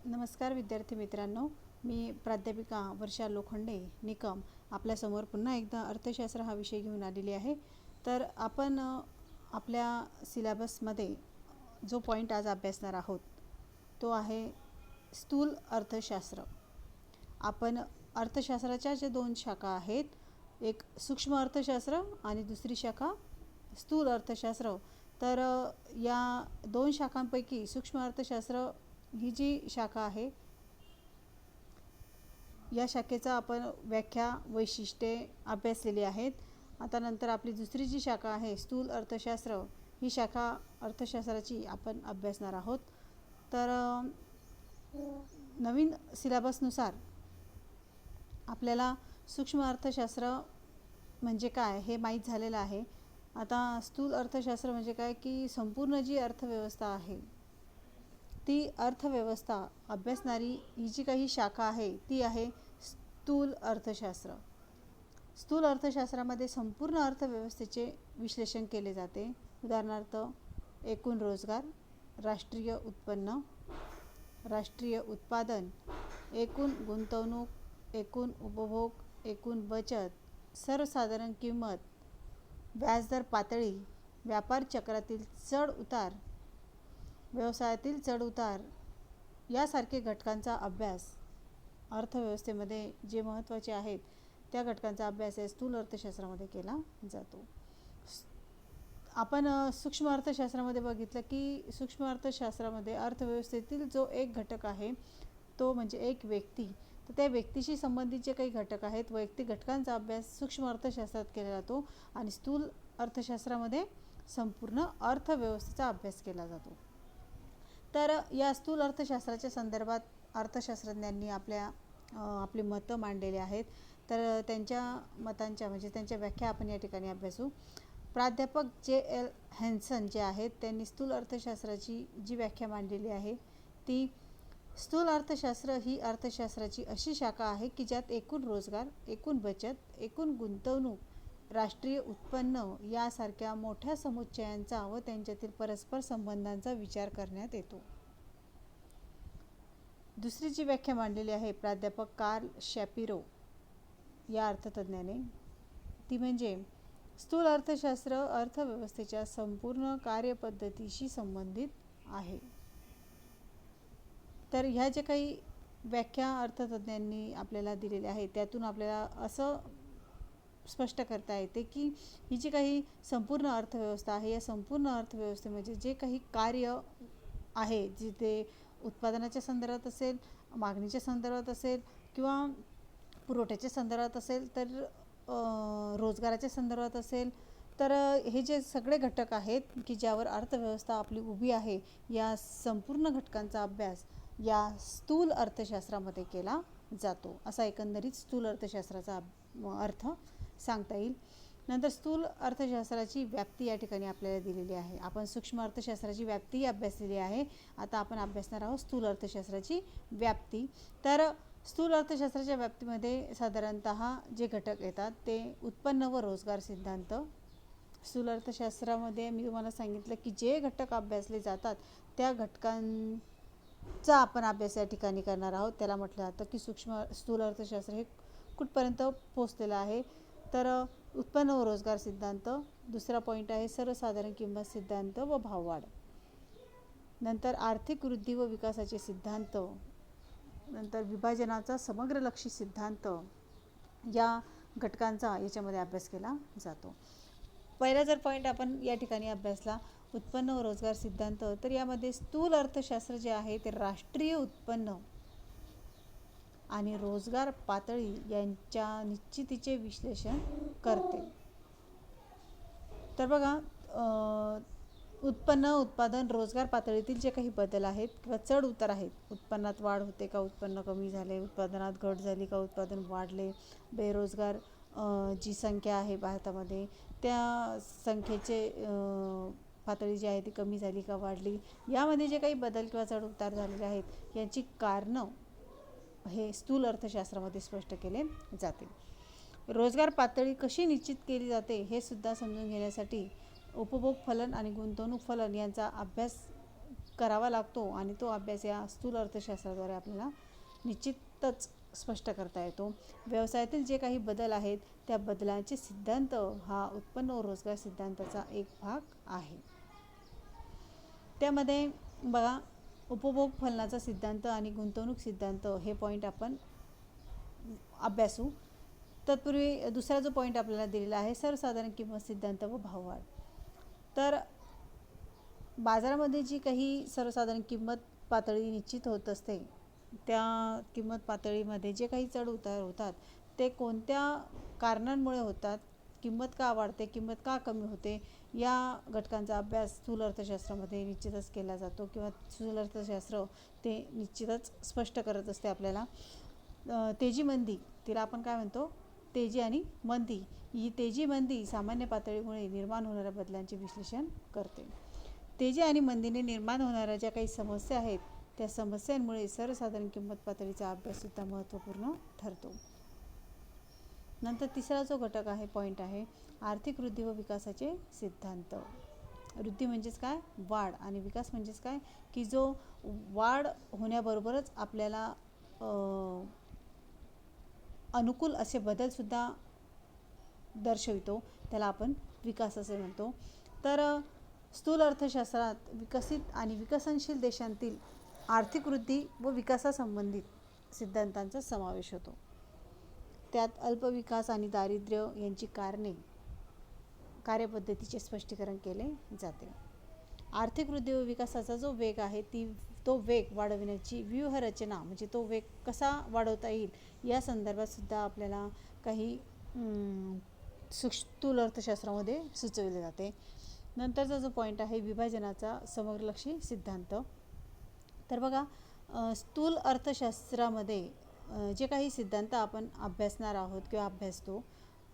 नमस्कार विद्यार्थी मित्रांनो, मी प्राध्यापिका वर्षा लोखंडे निकम आपल्यासमोर पुन्हा एकदा अर्थशास्त्र हा विषय घेऊन आलेली आहे। तर आपण आपल्या सिलेबसमध्ये जो पॉईंट आज अभ्यासणार आहोत तो आहे स्थूल अर्थशास्त्र। आपण अर्थशास्त्राच्या जे दोन शाखा आहेत, एक सूक्ष्म अर्थशास्त्र आणि दुसरी शाखा स्थूल अर्थशास्त्र। तर या दोन शाखांपैकी सूक्ष्म अर्थशास्त्र ही जी शाखा आहे, या शाखेचा आपण व्याख्या वैशिष्ट्ये अभ्यासलेली आहेत। आता नंतर आपली दुसरी जी शाखा आहे स्थूल अर्थशास्त्र, ही शाखा अर्थशास्त्राची आपण अभ्यासणार आहोत। तर नवीन सिलेबसनुसार आपल्याला सूक्ष्म अर्थशास्त्र म्हणजे काय हे माहीत झालेलं आहे। आता स्थूल अर्थशास्त्र म्हणजे काय की संपूर्ण जी अर्थव्यवस्था आहे ती अर्थव्यवस्था अभ्यासणारी ही जी काही शाखा आहे ती आहे स्थूल अर्थशास्त्र। स्थूल अर्थशास्त्रामध्ये संपूर्ण अर्थव्यवस्थेचे विश्लेषण केले जाते। उदाहरणार्थ एकूण रोजगार, राष्ट्रीय उत्पन्न, राष्ट्रीय उत्पादन, एकूण गुंतवणूक, एकूण उपभोग, एकूण बचत, सर्वसाधारण किंमत, व्याजदर पातळी, व्यापार चक्रातील चढ उतार, व्यवसायातील चढ उतार यासारखे घटकांचा अभ्यास अर्थव्यवस्थेमध्ये जे महत्त्वाचे आहेत त्या घटकांचा अभ्यास या स्थूल अर्थशास्त्रामध्ये केला जातो। आपण सूक्ष्म अर्थशास्त्रामध्ये बघितलं की सूक्ष्म अर्थशास्त्रामध्ये अर्थव्यवस्थेतील जो एक घटक आहे तो म्हणजे एक व्यक्ती, तर त्या व्यक्तीशी संबंधित जे काही घटक आहेत वैयक्तिक घटकांचा अभ्यास सूक्ष्म अर्थशास्त्रात केला जातो आणि स्थूल अर्थशास्त्रामध्ये संपूर्ण अर्थव्यवस्थेचा अभ्यास केला जातो। तर या स्थूल अर्थशास्त्राच्या संदर्भात अर्थशास्त्रज्ञांनी आपली मतं मांडलेली आहेत। तर त्यांच्या मतांच्या म्हणजे त्यांच्या व्याख्या आपण या ठिकाणी अभ्यासू। प्राध्यापक J.L. हॅन्सन जे आहेत त्यांनी स्थूल अर्थशास्त्राची जी व्याख्या मांडलेली आहे ती स्थूल अर्थशास्त्र ही अर्थशास्त्राची अशी शाखा आहे की ज्यात एकूण रोजगार, एकूण बचत, एकूण गुंतवणूक, राष्ट्रीय उत्पन्न यासारख्या मोठ्या समुच्चयांचा व त्यांच्यातील परस्पर संबंधांचा विचार करण्यात येतो। दुसरी जी व्याख्या मांडलेली आहे प्राध्यापक कार्ल शॅपिरो या अर्थतज्ञाने, ती म्हणजे स्थूल अर्थशास्त्र अर्थव्यवस्थेच्या संपूर्ण कार्यपद्धतीशी संबंधित आहे। तर ह्या जे काही व्याख्या अर्थतज्ञांनी आपल्याला दिलेल्या आहेत त्यातून आपल्याला असं स्पष्ट करता येते की ही जी काही संपूर्ण अर्थव्यवस्था आहे या संपूर्ण अर्थव्यवस्थेमध्ये जे काही कार्य आहे, जिथे उत्पादनाच्या संदर्भात असेल, मागणीच्या संदर्भात असेल किंवा पुरवठ्याच्या संदर्भात असेल, तर रोजगाराच्या संदर्भात असेल, तर हे जे सगळे घटक आहेत की ज्यावर अर्थव्यवस्था आपली उभी आहे या संपूर्ण घटकांचा अभ्यास या स्थूल अर्थशास्त्रामध्ये केला जातो। असा एकंदरीत स्थूल अर्थशास्त्राचा अर्थ सांगता येईल। नंतर स्थूल अर्थशास्त्राची व्याप्ती या ठिकाणी आपल्याला दिलेली आहे। आपण सूक्ष्म अर्थशास्त्राची व्याप्ती अभ्यासलेली आहे, आता आपण अभ्यासणार आहोत स्थूल अर्थशास्त्राची व्याप्ती। तर स्थूल अर्थशास्त्राच्या व्याप्तीमध्ये साधारणतः जे घटक येतात ते उत्पन्न व रोजगार सिद्धांत। स्थूल अर्थशास्त्रामध्ये मी तुम्हाला सांगितलं की जे घटक अभ्यासले जातात त्या घटकांचा आपण अभ्यास या ठिकाणी करणार आहोत। त्याला म्हटलं जातं की स्थूल अर्थशास्त्र हे कुठपर्यंत पोहोचलेलं आहे। तर उत्पन्न व रोजगार सिद्धांत, दुसरा पॉईंट आहे सर्वसाधारण किंमत सिद्धांत व भाववाढ, नंतर आर्थिक वृद्धी व विकासाचे सिद्धांत, नंतर विभाजनाचा समग्रलक्षी सिद्धांत या घटकांचा याच्यामध्ये अभ्यास केला जातो। पहिला जर पॉईंट आपण या ठिकाणी अभ्यासला उत्पन्न व रोजगार सिद्धांत, तर यामध्ये स्थूल अर्थशास्त्र जे आहे ते राष्ट्रीय उत्पन्न आणि रोजगार पातळी यांच्या निश्चितीचे विश्लेषण करते। तर बघा, उत्पन्न, उत्पादन, रोजगार पातळीतील जे काही बदल आहेत किंवा चढ उतार आहेत, उत्पन्नात वाढ होते का, उत्पन्न कमी झाले, उत्पादनात घट झाली का, उत्पादन वाढले, बेरोजगार जी संख्या आहे भारतामध्ये त्या संख्येचे पातळी जी आहे ती कमी झाली का वाढली, यामध्ये जे काही बदल किंवा चढ उतार झालेले आहेत यांची कारणं हे स्थूल अर्थशास्त्रामध्ये स्पष्ट केले जाते। रोजगार पातळी कशी निश्चित केली जाते हे सुद्धा समजून घेण्यासाठी उपभोग फलन आणि गुंतवणूक फलन यांचा अभ्यास करावा लागतो आणि तो अभ्यास या स्थूल अर्थशास्त्राद्वारे आपल्याला निश्चितच स्पष्ट करता येतो. व्यवसायातील जे काही बदल आहेत त्या बदलांचे सिद्धांत हा उत्पन्न व रोजगार सिद्धांताचा एक भाग आहे. त्यामध्ये बघा, उपभोग फलनाचा सिद्धांत आणि गुंतवणूक सिद्धांत हे पॉईंट आपण अभ्यासू. तत्पूर्वी दुसरा जो पॉईंट आपल्याला दिलेला आहे सर्वसाधारण किंमत सिद्धांत व भाववाढ. तर बाजारामध्ये जी काही सर्वसाधारण किंमत पातळी निश्चित होत असते, त्या किंमत पातळीमध्ये जे काही चढ उतार होतात ते कोणत्या कारणांमुळे होतात, किंमत का वाढते, किंमत का कमी होते, या घटकांचा अभ्यास स्थूल अर्थशास्त्रामध्ये निश्चितच केला जातो किंवा स्थूल अर्थशास्त्र ते निश्चितच स्पष्ट करत असते आपल्याला. तेजी मंदी, तिला आपण काय म्हणतो, तेजी आणि मंदी. ही तेजी मंदी सामान्य पातळीमुळे निर्माण होणाऱ्या बदलांचे विश्लेषण करते. तेजी आणि मंदीने निर्माण होणाऱ्या ज्या काही समस्या आहेत त्या समस्यांमुळे सर्वसाधारण किंमत पातळीचा अभ्याससुद्धा महत्त्वपूर्ण ठरतो. नंतर तिसरा जो घटक आहे, पॉईंट आहे, आर्थिक वृद्धी व विकासाचे सिद्धांत. वृद्धी म्हणजेच काय, वाढ, आणि विकास म्हणजेच काय की जो वाढ होण्याबरोबरच आपल्याला अनुकूल असे बदलसुद्धा दर्शवितो, त्याला आपण विकास असे म्हणतो. तर स्थूल अर्थशास्त्रात विकसित आणि विकसनशील देशांतील आर्थिक वृद्धी व विकासासंबंधित सिद्धांतांचा समावेश होतो. त्यात अल्पविकास आणि दारिद्र्य यांची कारणे, कार्यपद्धतीचे स्पष्टीकरण केले जाते. आर्थिक वृद्धी व विकासाचा जो वेग आहे तो वेग वाढविण्याची व्यूहरचना, म्हणजे तो वेग कसा वाढवता येईल या संदर्भात सुद्धा आपल्याला काही स्थूल अर्थशास्त्रामध्ये सुचवले जाते. नंतरचा जो पॉईंट आहे विभाजनाचा समग्रलक्षी सिद्धांत. तर बघा, स्थूल अर्थशास्त्रामध्ये जे काही सिद्धांत आपण अभ्यासणार आहोत किंवा अभ्यासतो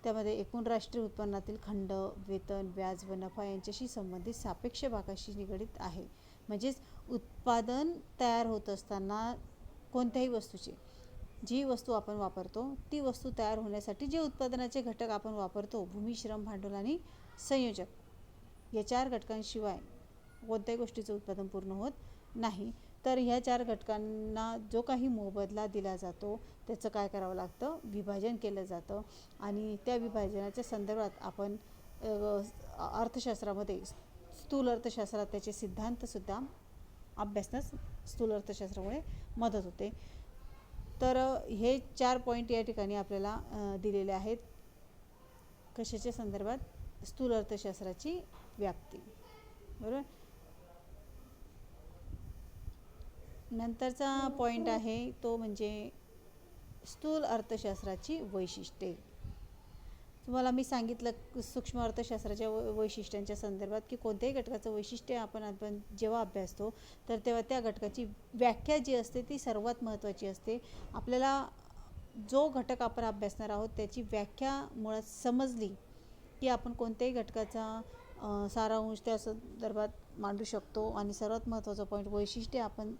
त्यामध्ये एकूण राष्ट्रीय उत्पन्नातील खंड, वेतन, व्याज व नफा यांच्याशी संबंधित सापेक्ष भागाशी निगडीत आहे. म्हणजेच उत्पादन तयार होत असताना कोणत्याही वस्तूची, जी वस्तू आपण वापरतो ती वस्तू तयार होण्यासाठी जे उत्पादनाचे घटक आपण वापरतो, भूमी, श्रम, भांडवल आणि संयोजक, या 4 घटकांशिवाय कोणत्याही गोष्टीचं उत्पादन पूर्ण होत नाही. तर ह्या 4 घटकांना जो काही मोबदला दिला जातो त्याचं काय करावं लागतं, विभाजन केलं जातं. आणि त्या विभाजनाच्या संदर्भात आपण अर्थशास्त्रामध्ये, स्थूल अर्थशास्त्रात त्याचे सिद्धांतसुद्धा अभ्यासण्यास स्थूल अर्थशास्त्रामुळे मदत होते. तर हे 4 पॉईंट या ठिकाणी आपल्याला दिलेले आहेत. कशाच्या संदर्भात, स्थूल अर्थशास्त्राची व्याप्ती, बरोबर. नंतरचा पॉईंट आहे तो म्हणजे स्थूल अर्थशास्त्राची वैशिष्ट्ये. तुम्हाला मी सांगितलं सूक्ष्म अर्थशास्त्राच्या वैशिष्ट्यांच्या संदर्भात की कोणत्याही घटकाचं वैशिष्ट्य आपण जेव्हा अभ्यासतो तर तेव्हा त्या घटकाची व्याख्या जी असते ती सर्वात महत्त्वाची असते. आपल्याला जो घटक आपण अभ्यासणार आहोत त्याची व्याख्या मुळात समजली की आपण कोणत्याही घटकाचा सारांश त्या संदर्भात मांडू शकतो. आणि सर्वात महत्त्वाचा पॉईंट, वैशिष्ट्ये आपण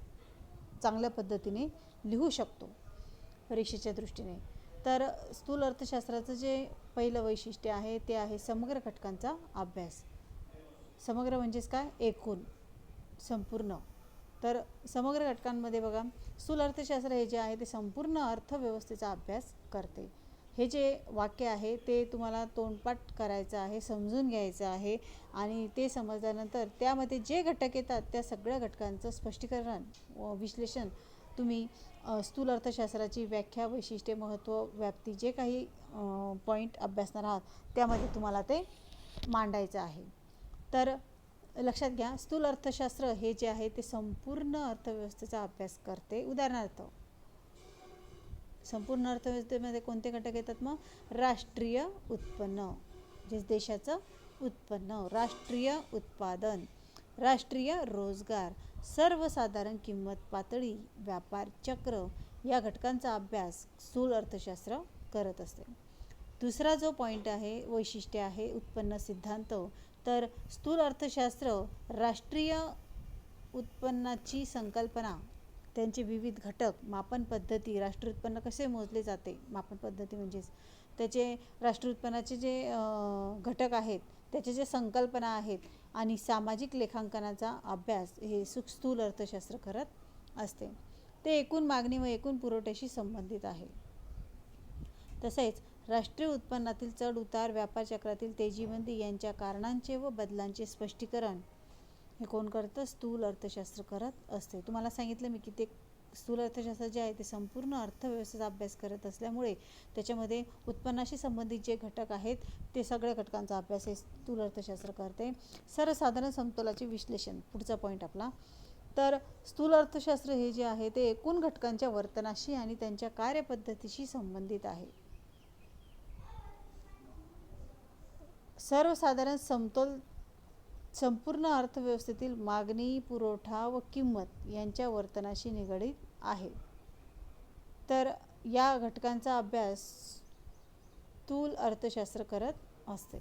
चांगल्या पद्धतीने लिहू शकतो परीक्षेच्या दृष्टीने. तर स्थूल अर्थशास्त्राचं जे पहिलं वैशिष्ट्य आहे ते आहे समग्र घटकांचा अभ्यास. समग्र म्हणजेच काय, एकूण, संपूर्ण. तर समग्र घटकांमध्ये बघा, स्थूल अर्थशास्त्र हे जे आहे ते संपूर्ण अर्थव्यवस्थेचा अभ्यास करते. हे जे वाक्य आहे ते तुम्हाला तोंडपाठ करायचं आहे, समजून घ्यायचं आहे. आणि ते समजल्यानंतर त्यामध्ये जे घटक येतात त्या सगळ्या घटकांचं स्पष्टीकरण व विश्लेषण तुम्ही स्थूल अर्थशास्त्राची व्याख्या, वैशिष्ट्ये, महत्त्व, व्याप्ती जे काही पॉईंट अभ्यासणार आहात त्यामध्ये तुम्हाला ते मांडायचं आहे. तर लक्षात घ्या, स्थूल अर्थशास्त्र हे जे आहे ते संपूर्ण अर्थव्यवस्थेचा अभ्यास करते. उदाहरणार्थ, संपूर्ण अर्थव्यवस्थेमध्ये कोणते घटक येतात मग, राष्ट्रीय उत्पन्न, जे देशाचं उत्पन्न, राष्ट्रीय उत्पादन, राष्ट्रीय रोजगार, सर्वसाधारण किंमत पातळी, व्यापार चक्र या घटकांचा अभ्यास स्थूल अर्थशास्त्र करत असते. दुसरा जो पॉईंट आहे, वैशिष्ट्य आहे उत्पन्न सिद्धांत. तर स्थूल अर्थशास्त्र राष्ट्रीय उत्पन्नाची संकल्पना, त्यांचे विविध घटक, मापन पद्धती, राष्ट्रीय उत्पन्न कसे मोजले जाते, मापन पद्धती म्हणजेच त्याचे राष्ट्रीय उत्पन्नाचे जे घटक आहेत त्याच्या ज्या संकल्पना आहेत आणि सामाजिक लेखांकनाचा अभ्यास हे स्थूल अर्थशास्त्र करत असते. ते एकूण मागणी व एकूण पुरवठ्याशी संबंधित आहे. तसेच राष्ट्रीय उत्पन्नातील चढ उतार, व्यापार चक्रातील तेजीमंदी यांच्या कारणांचे व बदलांचे स्पष्टीकरण हे कोण करतं? स्थूल अर्थशास्त्र करत असते. तुम्हाला सांगितलं मी की ते स्थूल अर्थशास्त्र जे आहे ते संपूर्ण अर्थव्यवस्थेचा अभ्यास करत असल्यामुळे त्याच्यामध्ये उत्पन्नाशी संबंधित जे घटक आहेत ते सगळ्या घटकांचा अभ्यास हे स्थूल अर्थशास्त्र करते. सर्वसाधारण समतोलाचे विश्लेषण पुढचा पॉईंट आपला. तर स्थूल अर्थशास्त्र हे जे आहे ते एकूण घटकांच्या वर्तनाशी आणि त्यांच्या कार्यपद्धतीशी संबंधित आहे. सर्वसाधारण समतोल संपूर्ण अर्थव्यवस्थेतील मागणी, पुरवठा व किंमत यांच्या वर्तनाशी निगडीत आहे. तर या घटकांचा अभ्यास स्थूल अर्थशास्त्र करत असते.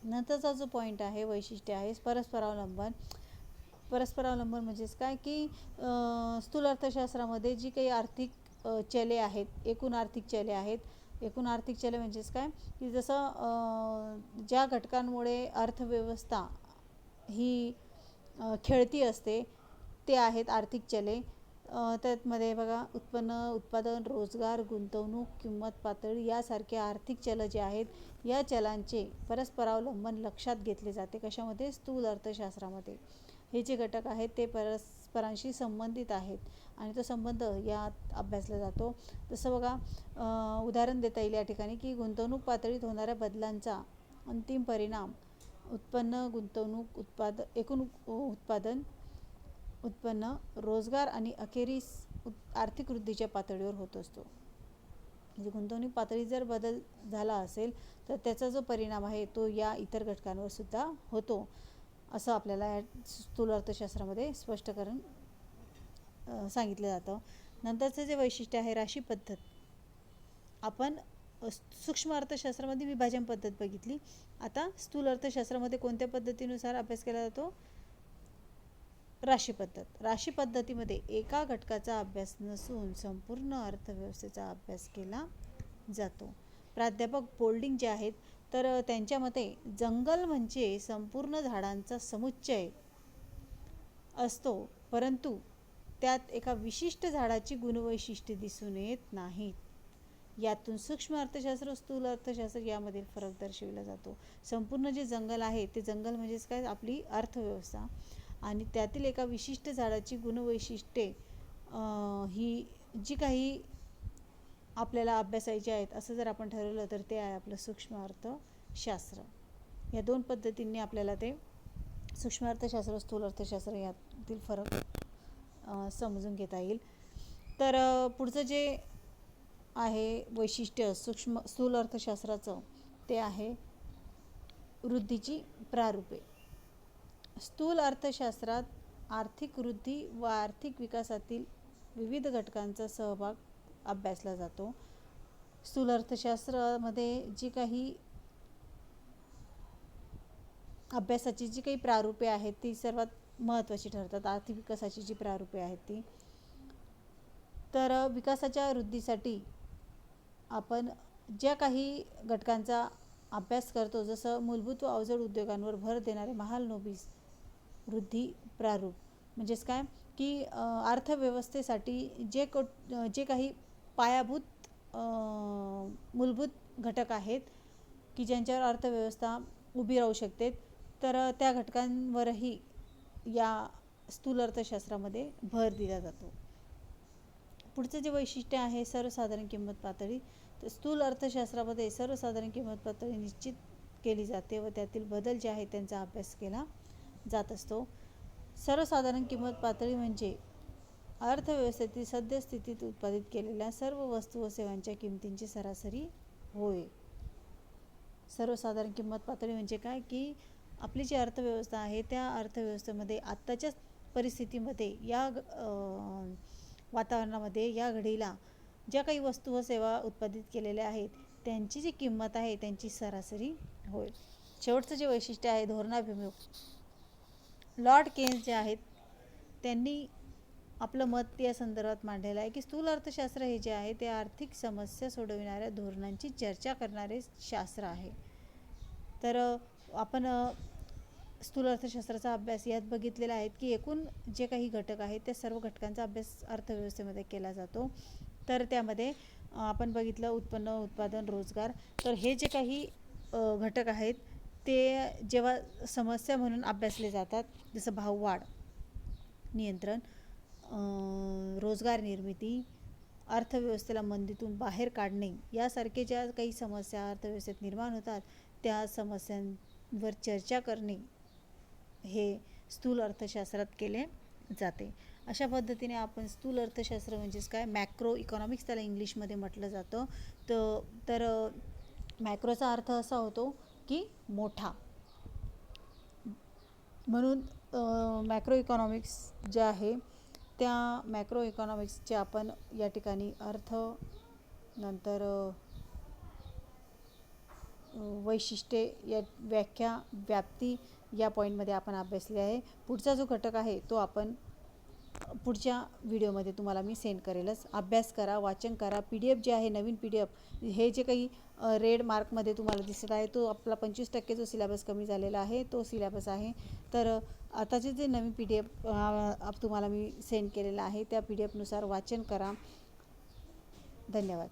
नंतरचा जो पॉईंट आहे, वैशिष्ट्य आहे परस्परावलंबन. परस्परावलंबन म्हणजेच काय की स्थूल अर्थशास्त्रामध्ये जी काही आर्थिक चले आहेत, एकूण आर्थिक चले आहेत. एकूण आर्थिक चले म्हणजेच काय की जसं ज्या घटकांमुळे अर्थव्यवस्था ही खेळती असते ते आहेत आर्थिक चले. त्यामध्ये बघा उत्पन्न, उत्पादन, रोजगार, गुंतवणूक, किंमत पातळी यासारखे आर्थिक चल जे आहेत या चलांचे परस्परावलंबन लक्षात घेतले जाते. कशामध्ये? स्थूल अर्थशास्त्रामध्ये. हे जे घटक आहेत ते परस्परांशी संबंधित आहेत आणि तो संबंध यात अभ्यासला जातो. जसं बघा उदाहरण देता येईल या ठिकाणी की गुंतवणूक पातळीत होणाऱ्या बदलांचा अंतिम परिणाम उत्पन्न, गुंतवणूक, एकूण उत्पादन, उत्पन्न, रोजगार आणि अखेरीस आर्थिक वृद्धीच्या पातळीवर होत असतो. म्हणजे गुंतवणूक पातळीत जर बदल झाला असेल तर त्याचा जो परिणाम आहे तो या इतर घटकांवर सुद्धा होतो, असं आपल्याला या स्थूल अर्थशास्त्रामध्ये स्पष्टीकरण सांगितलं जातं. नंतरचं जे वैशिष्ट्य आहे राशी पद्धत. आपण सूक्ष्म अर्थशास्त्रामध्ये विभाजन पद्धत बघितली. आता स्थूल अर्थशास्त्रामध्ये कोणत्या पद्धतीनुसार अभ्यास केला जातो? राशी पद्धत. राशी पद्धतीमध्ये एका घटकाचा अभ्यास नसून संपूर्ण अर्थव्यवस्थेचा अभ्यास केला जातो. प्राध्यापक बोल्डिंग जे आहेत तर त्यांच्या मते जंगल म्हणजे संपूर्ण झाडांचा समुच्चय असतो, परंतु त्यात एका विशिष्ट झाडाची गुणवैशिष्ट्ये दिसून येत नाहीत. यातून सूक्ष्म अर्थशास्त्र, स्थूल अर्थशास्त्र यामधील फरक दर्शविला जातो. संपूर्ण जे जंगल आहे ते जंगल म्हणजेच काय? आपली अर्थव्यवस्था. आणि त्यातील एका विशिष्ट झाडाची गुणवैशिष्ट्ये ही जी काही आपल्याला अभ्यासायची आहेत असं जर आपण ठरवलं तर ते आहे आपलं सूक्ष्म अर्थशास्त्र. या दोन पद्धतींनी आपल्याला ते सूक्ष्म अर्थशास्त्र, स्थूल अर्थशास्त्र यातील फरक समजून घेता येईल. तर पुढचं जे आहे वैशिष्ट्य स्थूल अर्थशास्त्राचं ते आहे वृद्धीची प्रारूपे. स्थूल अर्थशास्त्रात आर्थिक वृद्धी व आर्थिक विकासातील विविध घटकांचा सहभाग अभ्यासला जातो. स्थूल अर्थशास्त्रामध्ये जी काही अभ्यासाची जी काही प्रारूपे आहेत ती सर्वात महत्त्वाची ठरतात. आर्थिक विकासाची जी प्रारूपे आहेत ती. तर विकासाच्या वृद्धीसाठी आपण ज्या काही घटकांचा अभ्यास करतो, जसं मूलभूत व अवजड उद्योगांवर भर देणारे महालनोबिस वृद्धी प्रारूप म्हणजेच काय की अर्थव्यवस्थेसाठी जे काही पायाभूत मूलभूत घटक आहेत की ज्यांच्यावर अर्थव्यवस्था उभी राहू शकते, तर त्या घटकांवरही या स्थूल अर्थशास्त्रामध्ये भर दिला जातो. पुढचं जे वैशिष्ट्य आहे सर्वसाधारण किंमत पातळी. तर स्थूल अर्थशास्त्रामध्ये सर्वसाधारण किंमत पातळी निश्चित केली जाते व त्यातील बदल जे आहेत त्यांचा अभ्यास केला जात असतो. सर्वसाधारण किंमत पातळी म्हणजे अर्थव्यवस्थेतील सद्यस्थितीत उत्पादित केलेल्या सर्व वस्तू व सेवांच्या किमतींची सरासरी होय. सर्वसाधारण किंमत पातळी म्हणजे काय की आपली जी अर्थव्यवस्था आहे त्या अर्थव्यवस्थेमध्ये आत्ताच्या परिस्थितीमध्ये या वातावरणामध्ये या घडीला ज्या काही वस्तू व सेवा उत्पादित केलेल्या आहेत त्यांची जी किंमत आहे त्यांची सरासरी होय. शेवटचं जे वैशिष्ट्य आहे धोरणाभिमुख. लॉर्ड केन्स जे आहेत त्यांनी आपलं मत या संदर्भात मांडलेलं आहे की स्थूल अर्थशास्त्र हे जे आहे ते आर्थिक समस्या सोडविणाऱ्या धोरणांची चर्चा करणारे शास्त्र आहे. तर आपण स्थूल अर्थशास्त्राचा अभ्यास यात बघितलेला आहे की एकूण जे काही घटक आहेत त्या सर्व घटकांचा अभ्यास अर्थव्यवस्थेमध्ये केला जातो. तर त्यामध्ये आपण बघितलं उत्पन्न, उत्पादन, रोजगार. तर हे जे काही घटक आहेत ते जेव्हा समस्या म्हणून अभ्यासले जातात, जसं भाववाढ नियंत्रण, रोजगार निर्मिती, अर्थव्यवस्थेला मंदीतून बाहेर काढणे, यासारखे ज्या काही समस्या अर्थव्यवस्थेत निर्माण होतात त्या समस्यांवर चर्चा करणे हे स्थूल अर्थशास्त्रात केले जाते. अशा पद्धतीने आपण स्थूल अर्थशास्त्र म्हणजेच काय, मॅक्रो इकॉनॉमिक्स त्याला इंग्लिशमध्ये म्हटलं जातं. तर मॅक्रोचा अर्थ असा होतो की मोठा, म्हणून मॅक्रो इकॉनॉमिक्स जे आहे त्या मॅक्रो इकॉनॉमिक्सचे आपण या ठिकाणी अर्थ, नंतर वैशिष्ट्ये, या व्याख्या, व्याप्ती या पॉईंटमध्ये आपण अभ्यासले आहे. पुढचा जो घटक आहे तो आपण पुढच्या व्हिडिओमध्ये तुम्हाला मी सेंड करेलच. अभ्यास करा, वाचन करा. PDF जे आहे, नवीन PDF, हे जे काही रेड मार्कमध्ये तुम्हाला दिसत आहे तो आपला 25% जो सिलेबस कमी झालेला आहे तो सिलेबस आहे. तर आताचे जे नवीन PDF तुम्हाला मी सेंड केलेला आहे त्या PDF नुसार वाचन करा. धन्यवाद.